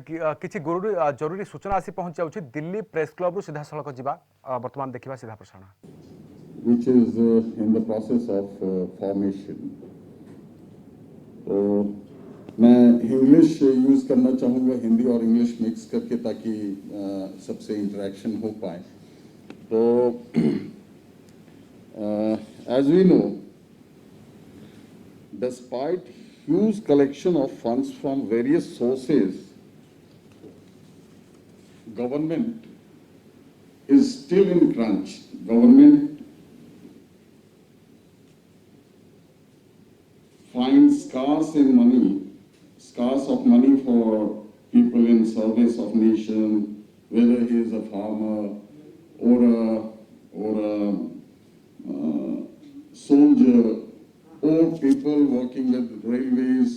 किछि जरूरी सूचना आसी पहुंच जाउछि दिल्ली प्रेस क्लब रु सीधा सड़क जिबा वर्तमान देखिबा सीधा प्रसारण which is in the process of formation. तो मैं इंग्लिश यूज करना चाहूँगा, हिंदी और इंग्लिश मिक्स करके, ताकि सबसे इंटरेक्शन हो पाए. तो as we know, despite huge collection of funds from various sources, government is still in crunch. Government finds scarce of money for people in service of nation, whether he is a farmer or a soldier, or people working with railways,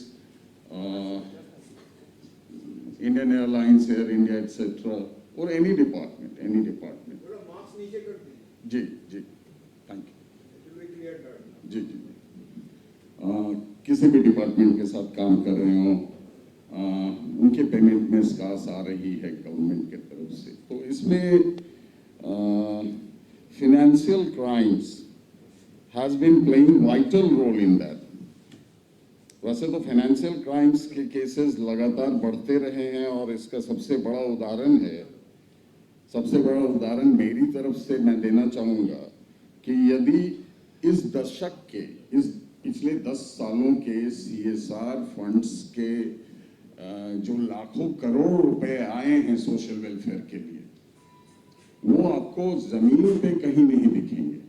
Indian Airlines, Air India, etc., or any department. Ji, thank you. जी. किसी भी department के साथ काम कर रहे हो, उनके payment में स्कार्स आ रही है गवर्नमेंट की तरफ से. तो इसमें financial crimes has been playing vital role in that. वैसे तो फाइनेंशियल क्राइम्स के केसेस लगातार बढ़ते रहे हैं, और इसका सबसे बड़ा उदाहरण मेरी तरफ से मैं देना चाहूँगा कि यदि इस दशक के, इस पिछले 10 सालों के CSR फंड्स के जो लाखों करोड़ रुपए आए हैं सोशल वेलफेयर के लिए, वो आपको जमीन पे कहीं नहीं दिखेंगे.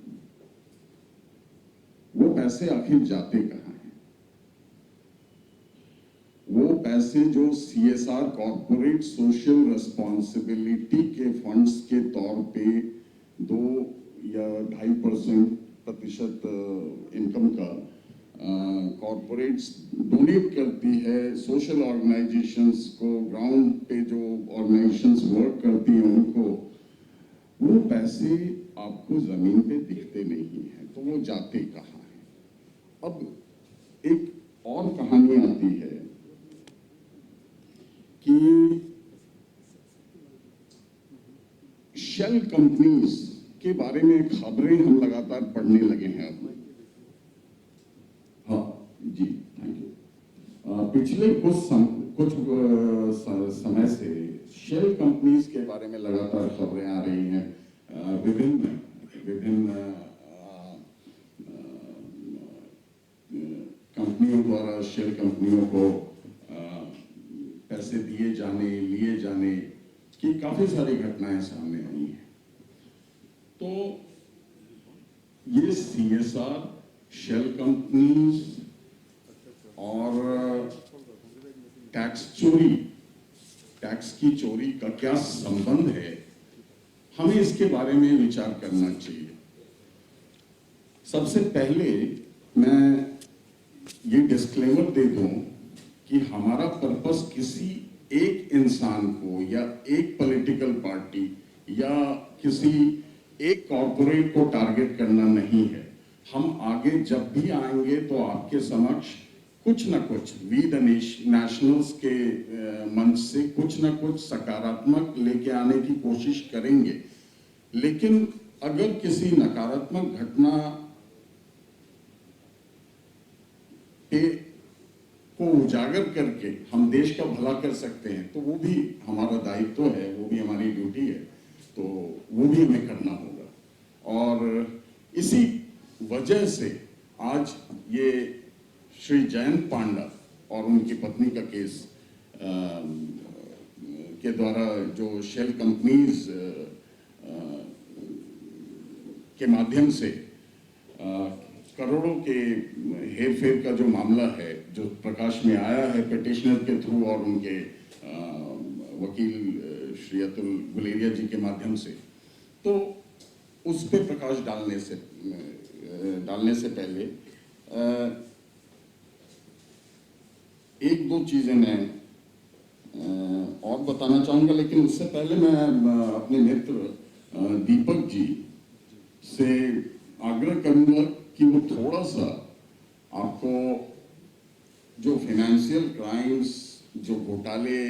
वो पैसे आखिर जाते कहाँ हैं? वो पैसे जो CSR कॉर्पोरेट सोशल रिस्पॉन्सिबिलिटी के फंड्स के तौर पे 2 या 2.5% इनकम का कॉर्पोरेट्स डोनेट करती है सोशल ऑर्गेनाइजेशंस को, ग्राउंड पे जो ऑर्गेनाइजेशंस वर्क करती हैं उनको, वो पैसे आपको जमीन पे दिखते नहीं हैं. तो वो जाते कहाँ हैं? अब एक और कहानी आती है कि शेल कंपनीज के बारे में खबरें हम लगातार पढ़ने लगे हैं. अब जी, थैंक यू. पिछले कुछ समय से शेल कंपनीज के बारे में लगातार खबरें आ रही हैं. विभिन्न कंपनियों द्वारा शेल कंपनियों को पैसे लिए जाने की काफी सारी घटनाएं सामने आई हैं. तो ये CSR, शेल कंपनीज और टैक्स की चोरी का क्या संबंध है, हमें इसके बारे में विचार करना चाहिए. सबसे पहले मैं ये डिस्क्लेमर दे दूं कि हमारा पर्पस किसी एक इंसान को या एक पॉलिटिकल पार्टी या किसी एक कॉर्पोरेट को टारगेट करना नहीं है. हम आगे जब भी आएंगे तो आपके समक्ष कुछ न कुछ वी द नेशनल्स के मंच से कुछ न कुछ सकारात्मक लेके आने की कोशिश करेंगे. लेकिन अगर किसी नकारात्मक घटना को उजागर करके हम देश का भला कर सकते हैं, तो वो भी हमारा दायित्व है, वो भी हमारी ड्यूटी है. तो वो भी हमें करना होगा. और इसी वजह से आज ये श्री जयंत पांडा और उनकी पत्नी का केस के द्वारा जो शेल कंपनीज के माध्यम से करोड़ों के हेरफेर का जो मामला है, जो प्रकाश में आया है पिटिशनर के थ्रू और उनके वकील श्री अतुल गुलेरिया जी के माध्यम से, तो उस पर प्रकाश डालने से पहले एक दो चीजें मैं और बताना चाहूँगा. लेकिन उससे पहले मैं अपने मित्र दीपक जी से आग्रह करूँगा कि वो थोड़ा सा आपको जो फाइनेंशियल क्राइम्स, जो घोटाले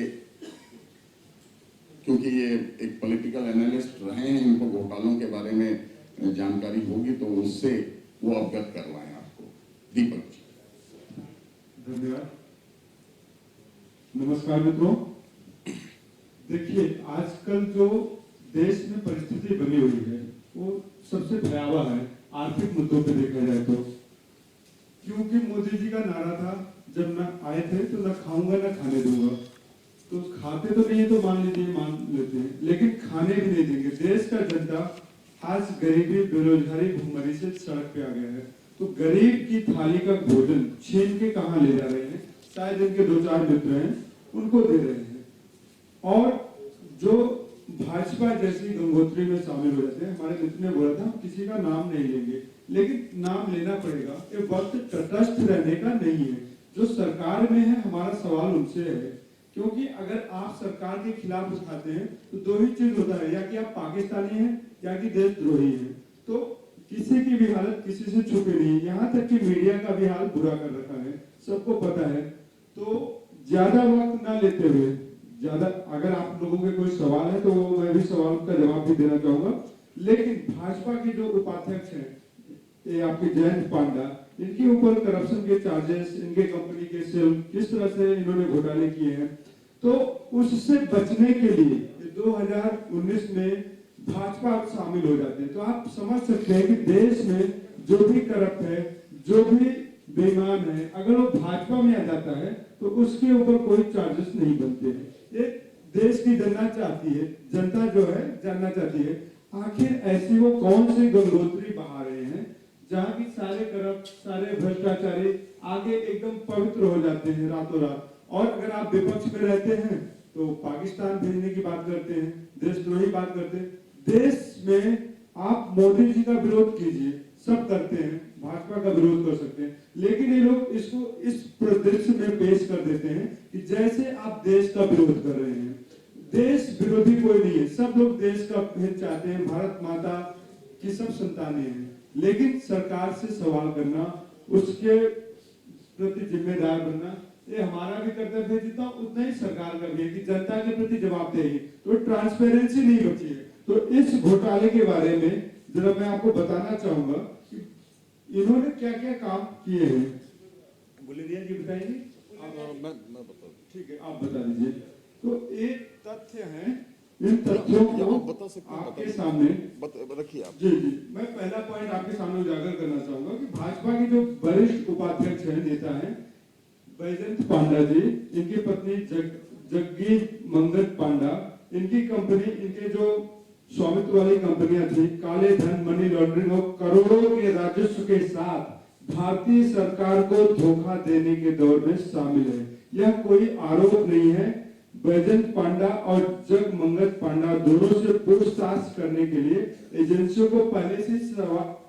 क्योंकि ये एक पॉलिटिकल एनालिस्ट रहे हैं, इनको घोटालों के बारे में जानकारी होगी तो उससे वो अवगत करवाएं आपको। दीपक जी। धन्यवाद। नमस्कार मित्रों। देखिए, आजकल जो देश में परिस्थिति बनी हुई है वो सबसे भयावह है आर्थिक मुद्दों पे देखा जाए तो। क्योंकि मोदी जी का नारा था जब न आए थे तो न खाऊंगा न खाने दूंगा, तो खाते तो नहीं है तो मान लेते हैं, लेकिन खाने भी नहीं देंगे। देश का जनता आज गरीबी, बेरोजगारी, भूखमरी से सड़क पे आ गया है। तो गरीब की थाली का भोजन छीन के कहाँ ले जा रहे हैं? शायद इनके दो चार मित्र हैं उनको दे रहे हैं, और जो भाजपा जैसी गंगोत्री में शामिल हो जाते हैं। हमारे मित्र ने बोला था हम किसी का नाम नहीं लेंगे, लेकिन नाम लेना पड़ेगा। ये वक्त तटस्थ रहने का नहीं है। जो सरकार में है, हमारा सवाल उनसे है, क्योंकि अगर आप सरकार के खिलाफ उठाते हैं तो दो ही चीज होता है, या कि आप पाकिस्तानी हैं या कि देशद्रोही हैं। तो किसी की भी हालत किसी से छुपी नहीं है, यहाँ तक कि मीडिया का भी हाल बुरा कर रखा है, सबको पता है। तो ज्यादा वक्त ना लेते हुए, ज्यादा अगर आप लोगों के कोई सवाल है तो मैं भी सवाल का जवाब भी देना चाहूंगा। लेकिन भाजपा के जो उपाध्यक्ष हैं, ये आपके जयंत पांडा, इनके ऊपर करप्शन के चार्जेस, इनके कंपनी के सेल किस तरह से इन्होंने घोटाले किए हैं, तो उससे बचने के लिए 2019 में भाजपा शामिल हो जाते हैं। तो आप समझ सकते हैं कि देश में जो भी करप्ट है, जो भी बेईमान है, अगर वो भाजपा में आ जाता है तो उसके ऊपर कोई चार्जेस नहीं बनते हैं। ये देश की जनता चाहती है, जनता जो है जानना चाहती है आखिर ऐसी वो कौन सी गंगोत्री बहा रहे हैं जहाँ की सारे करप्ट, सारे भ्रष्टाचारी आगे एकदम पवित्र हो जाते हैं रातों रात। और अगर आप विपक्ष में रहते हैं तो पाकिस्तान भेजने की बात करते हैं, देशद्रोही बात करते हैं। देश में आप मोदी जी का विरोध कीजिए, सब करते हैं, भाजपा का विरोध कर सकते हैं, लेकिन ये लोग इसको इस परिदृश्य में पेश कर देते हैं कि जैसे आप देश का विरोध कर रहे हैं। देश विरोधी कोई नहीं है, सब लोग देश का हित चाहते हैं, भारत माता की सब संतानें हैं। लेकिन सरकार से सवाल करना, उसके प्रति जिम्मेदार बनना, ये हमारा भी कर्तव्य है जितना उतना ही सरकार का भी है कि जनता के प्रति जवाबदेही। तो ट्रांसपेरेंसी नहीं बची है। तो इस घोटाले के बारे में जरा मैं आपको बताना चाहूंगा कि इन्होंने क्या क्या काम किए हैं। बुलेरिया जी बताएंगे? मैं बता, ठीक है, आप बता दीजिए। तो एक तथ्य है, इन तथ्यों को बता सकते हैं, आपके सामने रखिए आप। जी जी, मैं पहला पॉइंट आपके सामने उजागर करना चाहूंगा कि भाजपा के जो वरिष्ठ उपाध्यक्ष हैं, नेता हैं बैजंत पांडा जी, इनकी पत्नी जग्गी मंगत पांडा, इनकी कंपनी, इनके जो स्वामित्व वाली कंपनियां थी, काले धन, मनी लॉन्ड्रिंग और करोड़ों के राजस्व के साथ भारतीय सरकार को धोखा देने के दौर में शामिल है। यह कोई आरोप नहीं है। बैजंत पांडा और जगमंगत पांडा दोनों से पूछताछ करने के लिए एजेंसियों को पहले से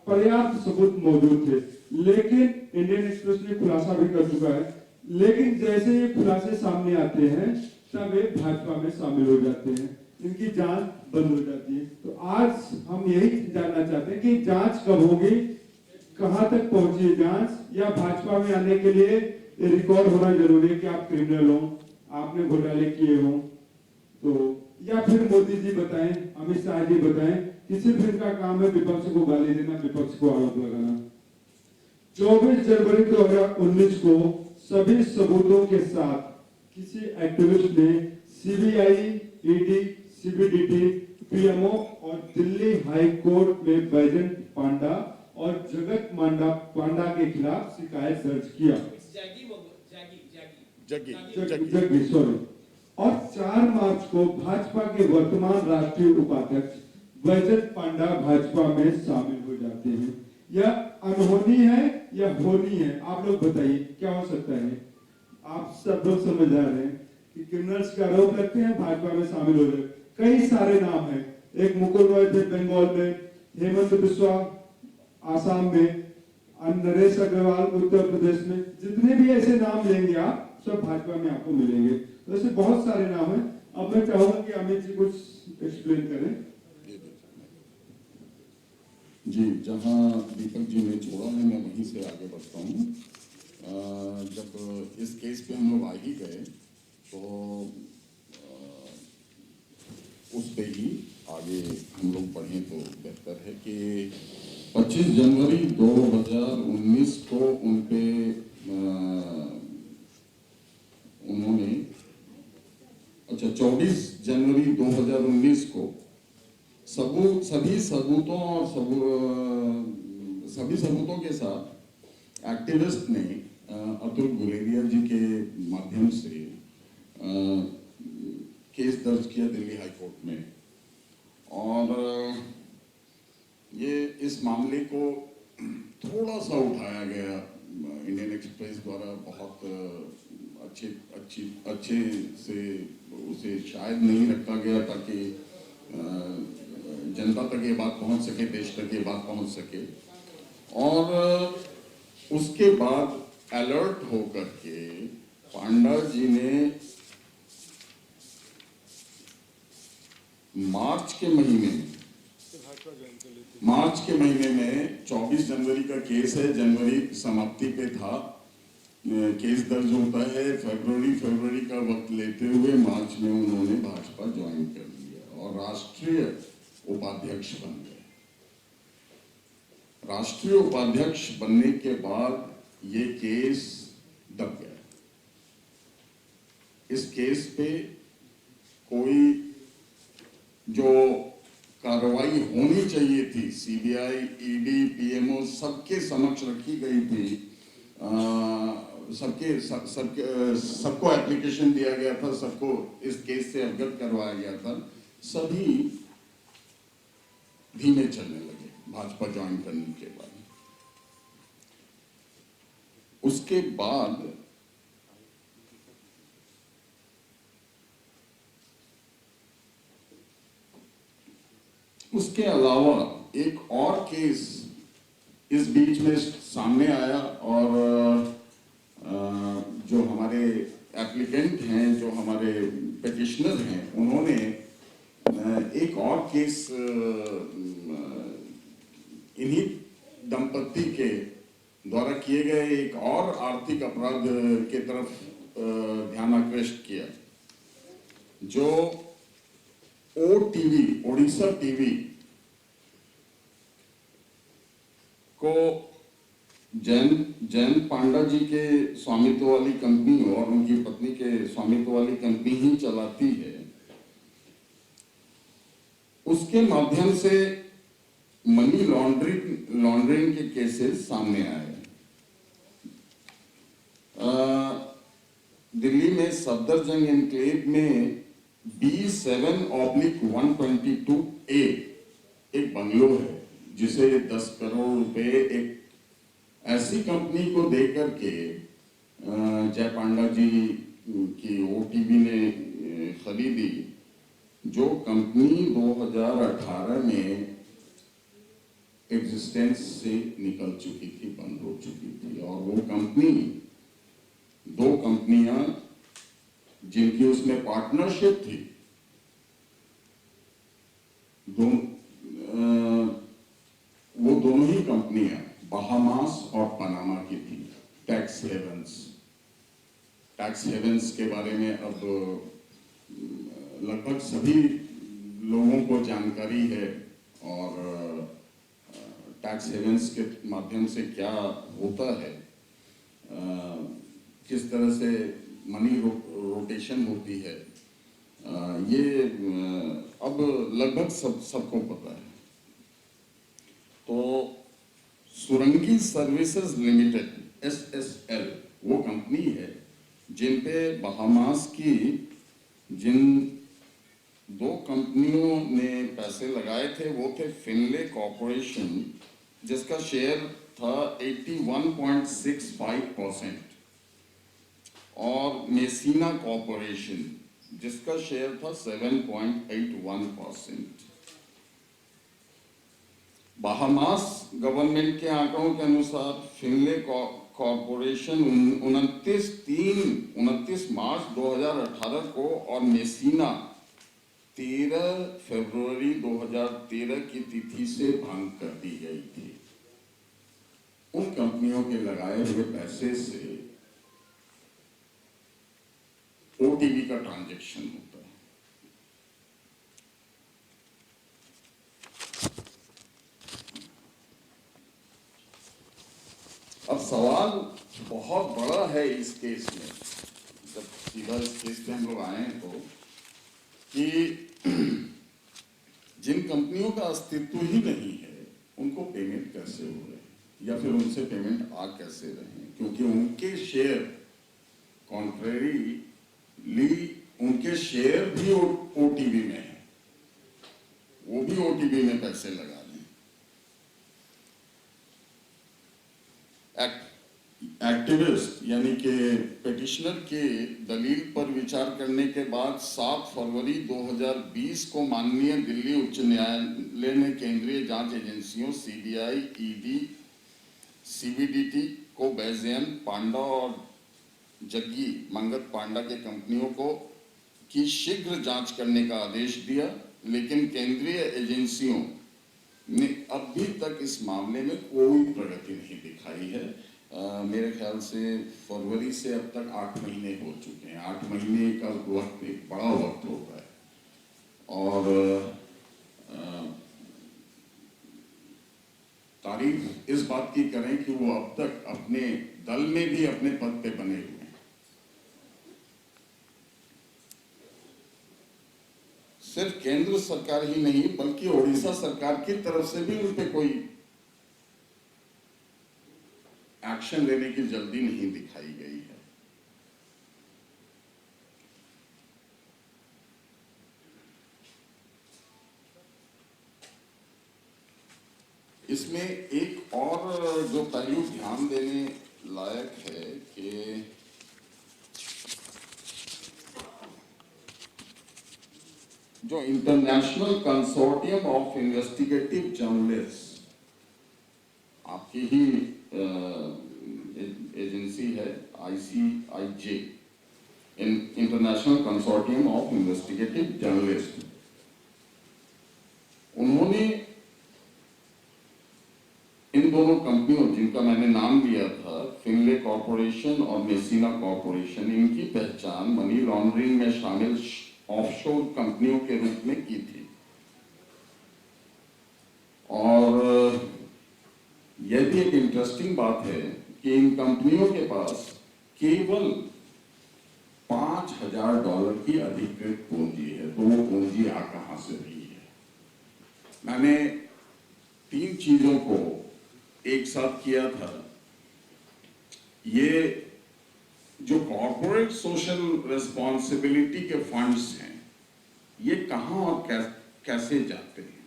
पर्याप्त सबूत मौजूद थे, लेकिन इंडियन एक्सप्रेस ने खुलासा भी कर चुका है। लेकिन जैसे ये खुलासे सामने आते हैं तब ये भाजपा में शामिल हो जाते हैं, इनकी जांच बंद हो जाती है। तो आज हम यही जानना चाहते हैं कि जांच कब होगी, कहां तक पहुंची है जांच, या भाजपा में आने के लिए रिकॉर्ड होना जरूरी है कि आप क्रिमिनल हो, आपने घोटाले किए हो, तो या फिर मोदी जी बताएं, अमित शाह जी बताएं कि सिर्फ इनका काम है विपक्ष को गाली देना, विपक्ष को आरोप लगाना। 24 जनवरी 2019 को सभी सबूतों के साथ किसी एक्टिविस्ट ने सीबीआई, ईडी, सीबीडीटी, पीएमओ और दिल्ली हाई कोर्ट में बैजंत पांडा और जगत पांडा के खिलाफ शिकायत दर्ज किया। जग्गी सॉरी। और 4 मार्च को भाजपा के वर्तमान राष्ट्रीय उपाध्यक्ष बैजंत पांडा भाजपा में शामिल हो जाते हैं। यह अनहोनी है या होनी है? आप लोग बताइए क्या हो सकता है? आप सब लोग समझदार हैं कि क्रिमिनल्स का आरोप लगते हैं, भाजपा में शामिल हो गए। कई सारे नाम हैं, एक मुकुल रॉय थे बंगाल में, हेमंत बिस्वा आसाम में, नरेश अग्रवाल उत्तर प्रदेश में। जितने भी ऐसे नाम लेंगे आप, सब भाजपा में आपको मिलेंगे। तो ऐसे बहुत सारे नाम हैं। अब मैं चाहूंगा कि अमित जी कुछ एक्सप्लेन करें। जी, जहां दीपक जी ने छोड़ा है मैं वहीं से आगे बढ़ता हूँ। जब इस केस पे हम लोग आ ही गए तो उस पे ही आगे हम लोग बढ़ें तो बेहतर है कि 25 जनवरी 2019 को उन पे उन्होंने 24 जनवरी 2019 को सभी सबूतों के साथ एक्टिविस्ट ने अतुल गुलेरिया जी के माध्यम से केस दर्ज किया दिल्ली हाई कोर्ट में, और ये इस मामले को थोड़ा सा उठाया गया इंडियन एक्सप्रेस द्वारा, बहुत अच्छे से उसे शायद नहीं रखा गया ताकि जनता तक ये बात पहुंच सके, देश तक ये बात पहुंच सके। और उसके बाद अलर्ट होकर के पांडा जी ने मार्च के महीने में 24 जनवरी का केस है, जनवरी समाप्ति पे था, केस दर्ज होता है, फरवरी का वक्त लेते हुए मार्च में उन्होंने भाजपा ज्वाइन कर लिया और राष्ट्रीय उपाध्यक्ष बन गए। राष्ट्रीय उपाध्यक्ष बनने के बाद ये केस दब गया। इस केस पे कोई जो कार्रवाई होनी चाहिए थी, सीबीआई, ईडी, पीएमओ सबके समक्ष रखी गई थी, सबको एप्लीकेशन दिया गया था, सबको इस केस से अवगत करवाया गया था, सभी धीमे चलने लगे भाजपा ज्वाइन करने के बाद। उसके बाद उसके अलावा एक और केस इस बीच में सामने आया, और जो हमारे एप्लीकेंट हैं, जो हमारे पिटिशनर हैं, उन्होंने एक और केस इन्हीं दंपत्ति के द्वारा किए गए एक और आर्थिक अपराध के तरफ ध्यान आकृष्ट किया, जो ओटीवी, ओडिशा टीवी को जयंत पांडा जी के स्वामित्व वाली कंपनी और उनकी पत्नी के स्वामित्व वाली कंपनी ही चलाती है, उसके माध्यम से मनी लॉन्ड्रिंग के केसेस सामने आए। दिल्ली में सफदरजंग एनक्लेव में B7/122A एक बंगलो है, जिसे 10 करोड़ रुपए एक ऐसी कंपनी को देकर के जय पांडा जी की ओटीवी ने खरीदी, जो कंपनी 2018 में एग्जिस्टेंस से निकल चुकी थी, बंद हो चुकी थी। और वो कंपनी, दो कंपनियां जिनकी उसमें पार्टनरशिप थी, वो दोनों ही कंपनियां बहामास और पनामा की थी, टैक्स हेवंस के बारे में अब लगभग सभी लोगों को जानकारी है, और टैक्स हेवंस के माध्यम से क्या होता है, किस तरह से मनी रोटेशन होती है, ये अब लगभग सबको पता है। तो सुरंगी सर्विसेज लिमिटेड SSL वो कंपनी है जिन पे बहामास की जिन दो कंपनियों ने पैसे लगाए थे, वो थे फिनले कॉर्पोरेशन जिसका शेयर था 81.65% और मेसीना कॉर्पोरेशन जिसका शेयर था 7.81%। बहामास गवर्नमेंट के आंकड़ों के अनुसार फिनले कॉर्पोरेशन 29 मार्च 2018 को और मेसीना 13 फरवरी 2013 की तिथि से भंग कर दी गई थी। उन कंपनियों के लगाए हुए पैसे से ओटीवी का ट्रांजैक्शन होता है। सवाल बहुत बड़ा है इस केस में, जब सीधा इस केस पे हम लोग आए हैं तो, कि जिन कंपनियों का अस्तित्व ही नहीं है उनको पेमेंट कैसे हो रहे हैं या फिर उनसे पेमेंट आ कैसे रहे हैं, क्योंकि उनके शेयर कॉन्ट्रेरीली उनके शेयर भी ओटीबी में है, वो भी ओटीबी में पैसे लगा रहे हैं। एक्टिविस्ट यानी कि पिटिशनर के दलील पर विचार करने के बाद 7 फरवरी 2020 को माननीय दिल्ली उच्च न्यायालय ने केंद्रीय जांच एजेंसियों सीबीआई, ईडी, सीबीडीटी को बैजयंत पांडा और जग्गी मंगत पांडा के कंपनियों को की शीघ्र जांच करने का आदेश दिया, लेकिन केंद्रीय एजेंसियों ने अभी तक इस मामले में कोई प्रगति नहीं दिखाई है। मेरे ख्याल से फरवरी से अब तक 8 महीने हो चुके हैं। 8 महीने का वक्त एक बड़ा वक्त होता है, और तारीफ इस बात की करें कि वो अब तक अपने दल में भी अपने पद पे बने हुए हैं। सिर्फ केंद्र सरकार ही नहीं बल्कि ओडिशा सरकार की तरफ से भी उन पे कोई एक्शन लेने की जल्दी नहीं दिखाई गई है। इसमें एक और जो पहलू ध्यान देने लायक है कि जो international consortium of investigative journalist, आपकी ही एजेंसी है ICIJ, international consortium of investigative journalist, उन्होंने इन दोनों कंपनियों जिनका मैंने नाम लिया था, फिनले कॉरपोरेशन और मेसिना कॉरपोरेशन, इनकी पहचान मनी लॉन्ड्रिंग में शामिल ऑफशोर कंपनियों के रूप में की थी। और यह भी एक इंटरेस्टिंग बात है कि इन कंपनियों के पास केवल $5,000 की अधिकृत पूंजी है, तो वो पूंजी आ कहां से रही है? मैंने 3 चीजों को एक साथ किया था। ये जो कॉर्पोरेट सोशल रिस्पॉन्सिबिलिटी के फंड्स हैं, ये कहां और कैसे जाते हैं,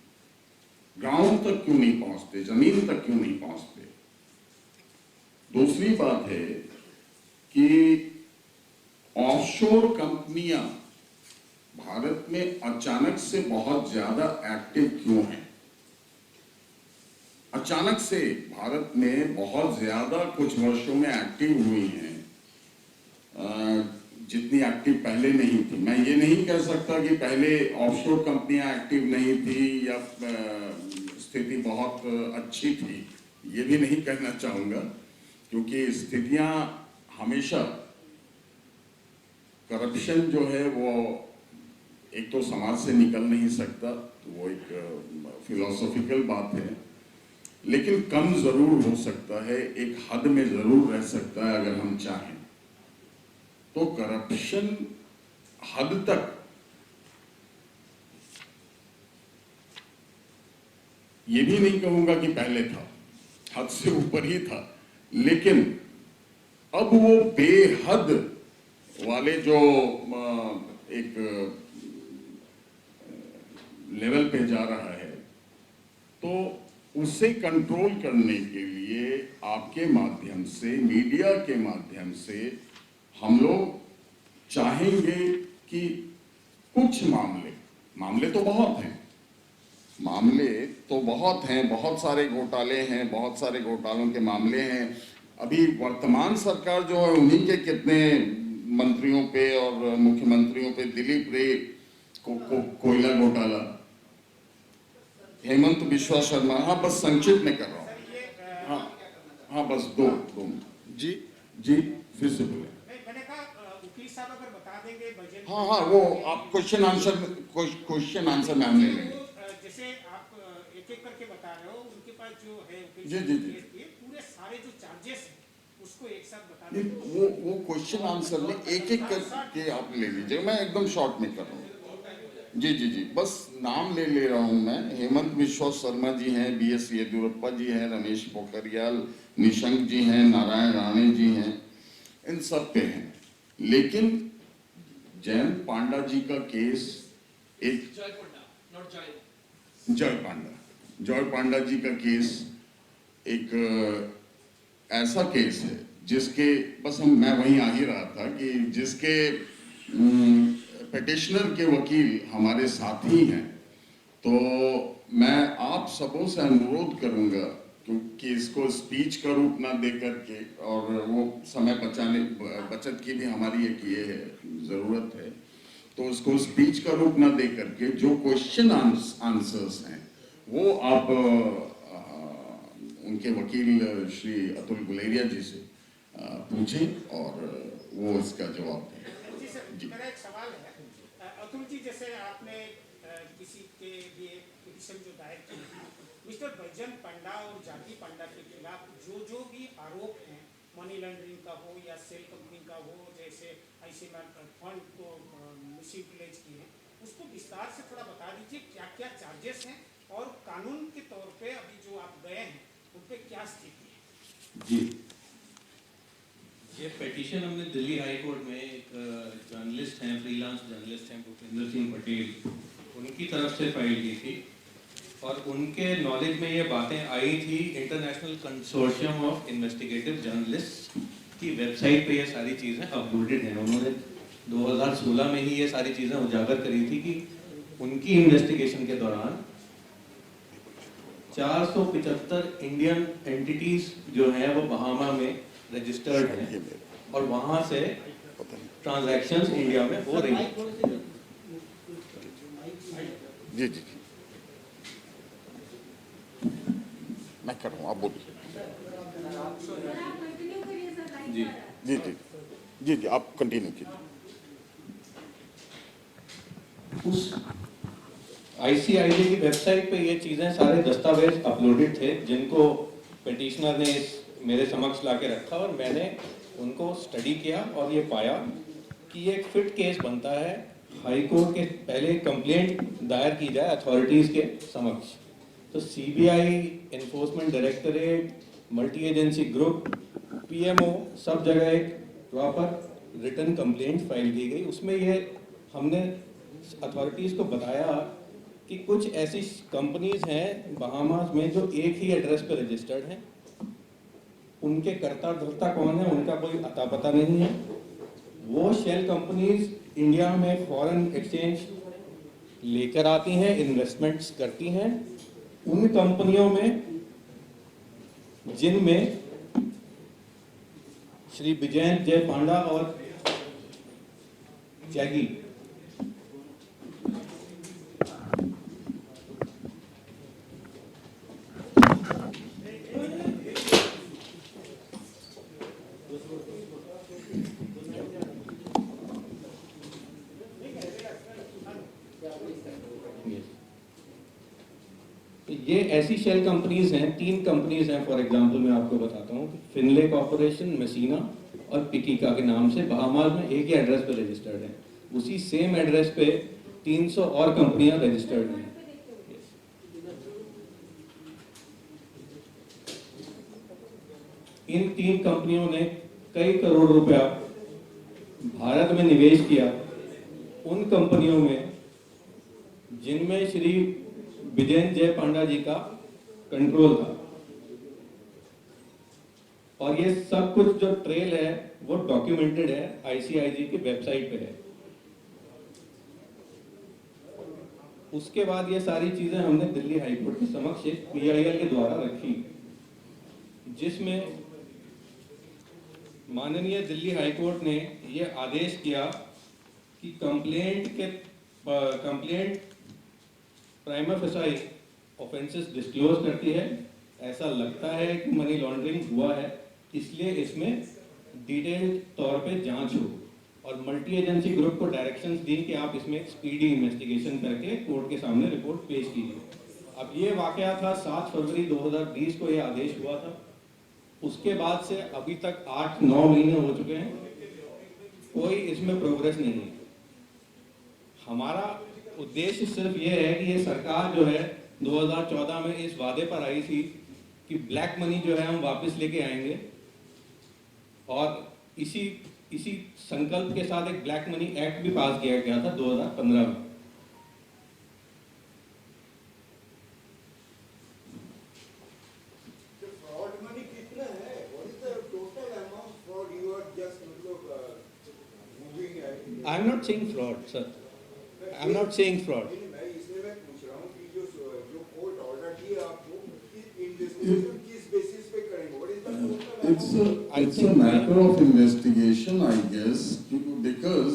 ग्राउंड तक क्यों नहीं पहुंचते, जमीन तक क्यों नहीं पहुंचते? दूसरी बात है कि ऑफशोर कंपनियां भारत में अचानक से बहुत ज्यादा एक्टिव क्यों हैं? अचानक से भारत में बहुत ज्यादा कुछ वर्षों में एक्टिव हुई हैं, जितनी एक्टिव पहले नहीं थी। मैं ये नहीं कह सकता कि पहले ऑफशोर कंपनियां एक्टिव नहीं थी या स्थिति बहुत अच्छी थी, ये भी नहीं कहना चाहूंगा, क्योंकि स्थितियां हमेशा, करप्शन जो है वो एक तो समाज से निकल नहीं सकता, तो वो एक फिलोसॉफिकल बात है, लेकिन कम जरूर हो सकता है, एक हद में जरूर रह सकता है अगर हम चाहें। तो करप्शन हद तक ये भी नहीं कहूंगा कि पहले था, हद से ऊपर ही था, लेकिन अब वो बेहद वाले जो एक लेवल पे जा रहा है, तो उसे कंट्रोल करने के लिए आपके माध्यम से, मीडिया के माध्यम से हम लोग चाहेंगे कि कुछ मामले तो बहुत हैं, बहुत सारे घोटाले हैं, बहुत सारे घोटालों के मामले हैं। अभी वर्तमान सरकार जो है, उन्हीं के कितने मंत्रियों पे और मुख्यमंत्रियों पे, दिलीप रे कोयला घोटाला, हेमंत बिश्वा शर्मा, हाँ बस संक्षिप्त में कर रहा हूँ, हाँ बस दो जी फिर से बोले। मैंने कहा वकील साहब अगर बता देंगे बजट, हाँ वो आप क्वेश्चन आंसर मैम ले लेंगे। जैसे आप एक एक करके बता रहे हो, उनके पास जो है जी ये पूरे सारे जो चार्जेस हैं उसको एक साथ बता नहीं, दें। वो क्वेश्चन आंसर में एक एक करके आप ले लीजिए, मैं एकदम शॉर्ट में कर रहा हूँ। जी जी जी, बस नाम ले रहा हूँ मैं। हेमंत बिश्वा शर्मा जी हैं, BS येदियुरप्पा जी हैं, रमेश पोखरियाल निशंक जी हैं, नारायण राणे जी हैं, इन सब पे हैं। लेकिन जयंत पांडा जी का केस एक जॉय पांडा जी का केस एक ऐसा केस है जिसके बस मैं वहीं आ ही रहा था कि जिसके पिटिशनर के वकील हमारे साथी हैं। तो मैं आप सबों से अनुरोध करूंगा क्योंकि इसको स्पीच का रूप ना दे करके, और वो समय बचत की भी हमारी एक ये है ज़रूरत है, तो उसको स्पीच का रूप ना दे करके जो क्वेश्चन आंसर्स हैं वो आप उनके वकील श्री अतुल गुलेरिया जी से पूछें और वो इसका जवाब दें। जी सर, मेरा एक सवाल है। अतुल जी, जैसे आपने किसी के लिए पिटीशन जो दायर की थी, मिस्टर बैजयंत पांडा और जाति पांडा के खिलाफ जो भी आरोप हैं, मनी लॉन्ड्रिंग का हो या सेल कंपनी का हो, जैसे आईसीएमआर फंड को मिसयूटिलाइज किए, उसको विस्तार से थोड़ा बता दीजिए क्या क्या चार्जेस हैं और कानून के तौर पे अभी जो आप गए हैं उन पे क्या स्थिति है। जी, ये पिटीशन हमने दिल्ली हाई कोर्ट में एक जर्नलिस्ट हैं, फ्रीलांस जर्नलिस्ट हैं भूपेंद्र सिंह पटेल, उनकी तरफ से फाइल की थी। और उनके नॉलेज में ये बातें आई थी international consortium of investigative journalist की वेबसाइट पे ये सारी चीज़ें अपलोडेड हैं। उन्होंने 2016 में ही ये सारी चीज़ें उजागर करी थी कि उनकी इन्वेस्टिगेशन के दौरान 475 इंडियन एंटिटीज जो हैं वो बहामा में रजिस्टर्ड हैं और वहाँ से ट्रांजैक्शंस इंडिया में हो रही हैं। जी जी, मैं कर रहा हूँ, आप बोलिए। जी जी जी जी जी, आप कंटिन्यू कीजिए। उस आईसीआईजे की वेबसाइट पे ये चीज़ें सारे दस्तावेज अपलोडेड थे जिनको पिटिशनर ने मेरे समक्ष ला के रखा और मैंने उनको स्टडी किया और ये पाया कि ये एक फिट केस बनता है हाई कोर्ट के पहले कंप्लेंट दायर की जाए अथॉरिटीज़ के समक्ष। तो CBI, enforcement directorate, multi agency group, PMO, सब जगह एक प्रॉपर रिटन कंप्लेंट फाइल की गई। उसमें ये हमने अथॉरिटीज़ को बताया कि कुछ ऐसी कंपनीज हैं बहामास में जो एक ही एड्रेस पर रजिस्टर्ड हैं, उनके कर्ता धर्ता कौन है उनका कोई अता पता नहीं है। वो शेल कंपनीज इंडिया में फॉरेन एक्सचेंज लेकर आती हैं, इन्वेस्टमेंट्स करती हैं उन कंपनियों में जिनमें श्री विजयंत जय पांडा और जैगी ये ऐसी शेल कंपनीज हैं, 3 कंपनीज हैं फॉर एग्जांपल मैं आपको बताता हूँ, फिनले कॉर्पोरेशन, मेसीना और पिकीका के नाम से बहामास में एक ही एड्रेस पे रजिस्टर्ड हैं। उसी सेम एड्रेस पे 300 और कंपनियां रजिस्टर्ड हैं। इन 3 कंपनियों ने कई करोड़ रुपया भारत में निवेश किया उन कंपनियों में जिनमें श्री विजयंत जय पांडा जी का कंट्रोल था। और ये सब कुछ जो ट्रेल है वो डॉक्यूमेंटेड है, आईसीआईजी की वेबसाइट पे है। उसके बाद ये सारी चीजें हमने दिल्ली हाईकोर्ट के समक्ष एक पीआईएल के द्वारा रखी, जिसमें माननीय दिल्ली हाईकोर्ट ने ये आदेश किया कि complaint prima facie offences disclose करती है, ऐसा लगता है कि मनी लॉन्ड्रिंग हुआ है, इसलिए इसमें डिटेल्ड तौर पे जांच हो। और मल्टी एजेंसी ग्रुप को डायरेक्शंस दी कि आप इसमें एक स्पीडी इन्वेस्टिगेशन करके कोर्ट के सामने रिपोर्ट पेश कीजिए। अब ये वाकया था 7 फरवरी 2020 को ये आदेश हुआ था। उसके बाद से अभी तक 8-9 महीने हो चुके हैं, कोई इसमें प्रोग्रेस नहीं है। हमारा उद्देश्य सिर्फ ये है कि ये सरकार जो है 2014 में इस वादे पर आई थी कि ब्लैक मनी जो है हम वापस लेके आएंगे, और इसी संकल्प के साथ एक ब्लैक मनी एक्ट भी पास किया गया था 2015 में। fraud money कितना है? What is the total amount fraud you are just moving at? I am not saying fraud sir, I am not saying fraud. नहीं, मैं इसलिए मैं पूछ रहा हूँ कि जो कोर्ट ऑर्डर दिया आपको, इन्वेस्टिगेशन किस बेसिस पे करेंगे? What is the total amount? It's a matter of investigation, I guess, because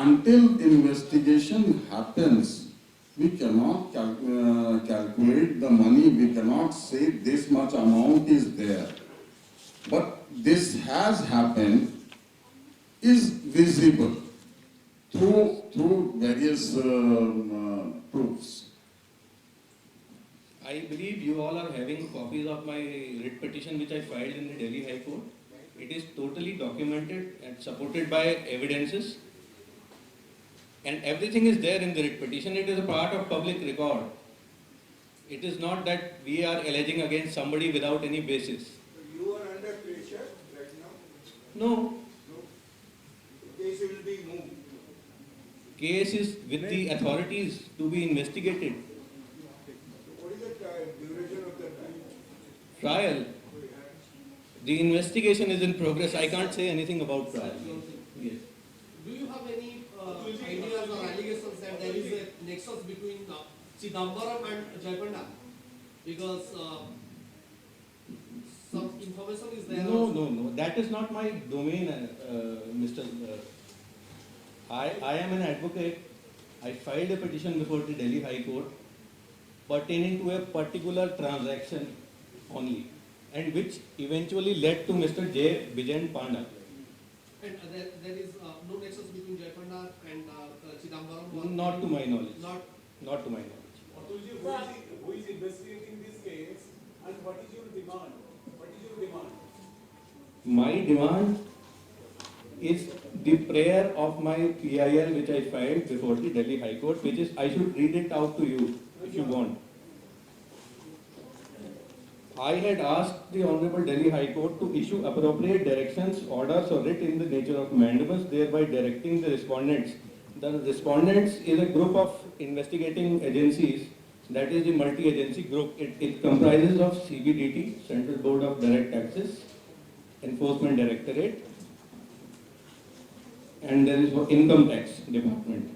until investigation happens, we cannot calculate the money. We cannot say this much amount is there. But this has happened, is visible through various proofs. I believe you all are having copies of my writ petition which I filed in the Delhi High Court. It is totally documented and supported by evidences, and everything is there in the writ petition. It is a part of public record. It is not that we are alleging against somebody without any basis. You are under pressure right now? No, No. The case will be moved. case is with the authorities to be investigated. What is the duration of the time? Trial. The investigation is in progress. I can't say anything about trial. Yes. Do you have any ideas or allegations that there is a nexus between Chidambaram and Jayapanda? Because some information is there. No. That is not my domain, Mr. I am an advocate. I filed a petition before the Delhi High Court pertaining to a particular transaction only, and which eventually led to Mr. J. Bijan Panda. And there is no nexus between Jayapanda and Chidambaram? Not to my knowledge. Not to my knowledge. Atulji, who is investigating this case, and what is your demand? What is your demand? My demand is the prayer of my PIL which I filed before the Delhi High Court, which is, I should read it out to you if you want. I had asked the Honorable Delhi High Court to issue appropriate directions, orders or writ in the nature of mandamus, thereby directing the respondents. The respondents is a group of investigating agencies, that is the multi-agency group. It comprises of CBDT, Central Board of Direct Taxes, Enforcement Directorate, and there is Income Tax Department.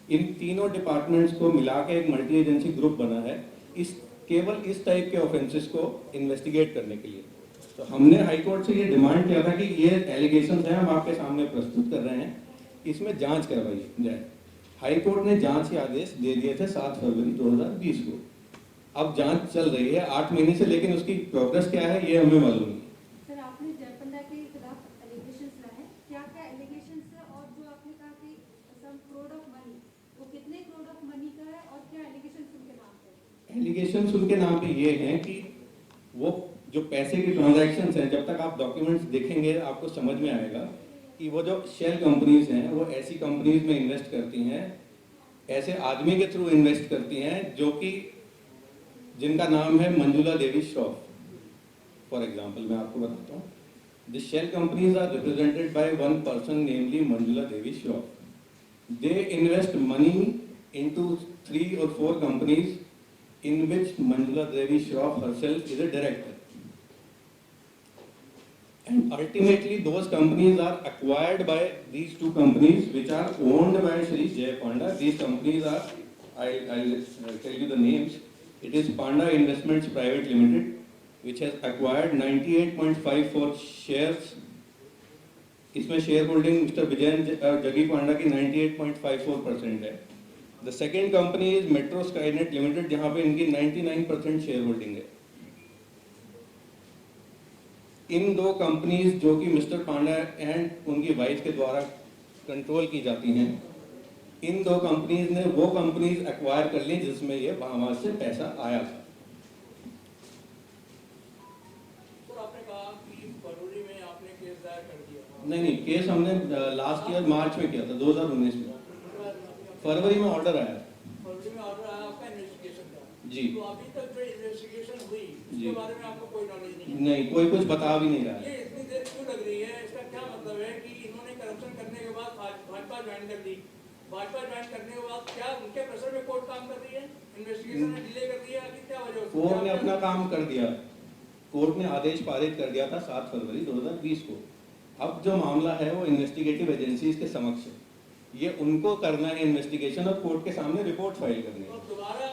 इन तीनों departments को मिला के एक multi agency group बना है केवल इस type के ऑफेंसेस को इन्वेस्टिगेट करने के लिए। तो हमने हाई कोर्ट से ये डिमांड किया था कि ये एलिगेशंस हैं हम आपके सामने प्रस्तुत कर रहे हैं, इसमें जांच करवाई जाए। हाई कोर्ट ने जांच के आदेश दे दिए थे 7 फरवरी 2020 को। अब जांच चल रही है 8 महीने से, लेकिन उसकी प्रोग्रेस क्या है ये हमें मालूम नहीं। सर, आपने जयपंडा के खिलाफ एलिगेशंस लाए हैं, क्या-क्या एलिगेशंस है, और जो आपने कहा कि सम करोड़ ऑफ मनी, वो कितने करोड़ ऑफ मनी का है और क्या एलिगेशंस उनके नाम पे है? एलिगेशंस उनके नाम पे ये हैं कि वो जो पैसे की ट्रांजैक्शंस हैं, जब तक आप डॉक्यूमेंट्स देखेंगे आपको समझ में आएगा कि वो जो शेल कंपनीज हैं वो ऐसी कंपनीज में इन्वेस्ट करती हैं, ऐसे आदमी के थ्रू इन्वेस्ट करती हैं जो कि जिनका नाम है मंजुला देवी श्रॉफ। फॉर एग्जांपल मैं आपको बताता हूँ, the shell companies are represented by one person, namely Manjula Devi Shroff. They invest money into 3 or 4 companies in which Manjula Devi Shroff herself is a director. And ultimately those companies are acquired by these 2 companies which are owned by Shri Jay Panda. These companies are, I'll tell you the names. It is Panda Investments Private Limited, which has acquired 98.54 shares. इसमें share holding mister विजय जगी पांडा की 98.54% है। The second company is metro Skynet limited, जहां पे इनकी 99% share holding है। इन 2 companies जो कि मिस्टर पांडा एंड उनकी वाइफ के द्वारा कंट्रोल की जाती हैं, इन 2 कंपनीज ने वो कंपनीज एक्वायर कर ली जिसमें ये बाहर से पैसा आया था। सर, आपने कहा नहीं, केस हमने लास्ट ईयर मार्च में किया था, 2019 में। फरवरी में ऑर्डर आया। फरवरी में ऑर्डर आया आपका इन्वेस्टिगेशन का। जी। तो अभी तक जो इन्वेस्टिगेशन हुई जी। उसके बारे में आपको कोई नॉलेज नहीं है? नहीं, कोई कुछ बता भी नहीं रहा है। ये इतनी देर क्यों लग रही है? इसका क्या मतलब है कि इन्होंने करप्शन करने के बाद भाजपा ज्वाइन कर ली। भाजपा ज्वाइन करने के बाद क्या उनके प्रेशर में कोर्ट काम कर रही है? इन्वेस्टिगेशन में डिले कर दिया कि क्या वजह? कोर्ट ने अपना काम कर दिया। कोर्ट ने आदेश पारित कर दिया था 7 फरवरी 2020 को। अब जो मामला है वो इन्वेस्टिगेटिव एजेंसीज के समक्ष है। ये उनको करना है इन्वेस्टिगेशन और कोर्ट के सामने रिपोर्ट फाइल करनी है। और दोबारा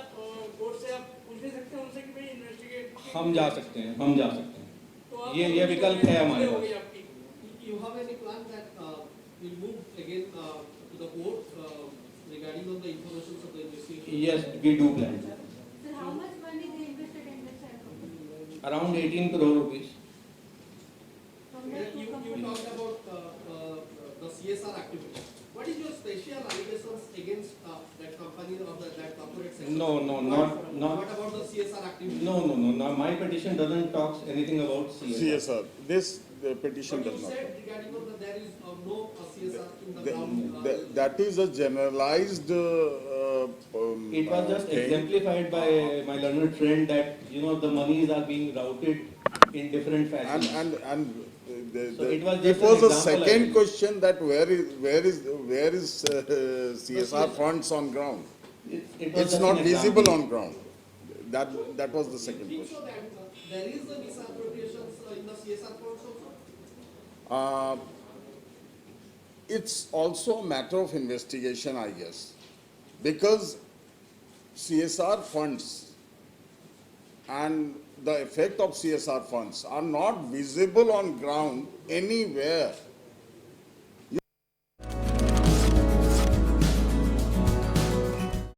कोर्ट से आप पूछ नहीं सकते उनसे कि भाई इन्वेस्टिगेट हम जा सकते हैं, हम जा सकते हैं। तो आप ये विकल्प है हमारे हो पास। गई आपकी। You have any plan that will move again to the court regarding on the information of the investigation? Yes, we do plan. Sir, how much money they invested in the share company? Around 18 crore rupees. From the two You companies? talked about the CSR activity. What is your special allegations against that company or that corporate sector? No, not. What about the CSR activity? No. My petition doesn't talk anything about CSR. CSR, this petition But does you not. said regarding that there is no CSR in the ground. That is a generalized It was just thing. exemplified by my learned friend that the monies are being routed in different fashions. And So it was it just was an a example, I second think. question that where is CSR funds on ground? It was It's just not an visible example. on ground. That was the second Do you question. think so that there is a misappropriations in the CSR funds also? It's also a matter of investigation, I guess, because CSR funds and the effect of CSR funds are not visible on ground anywhere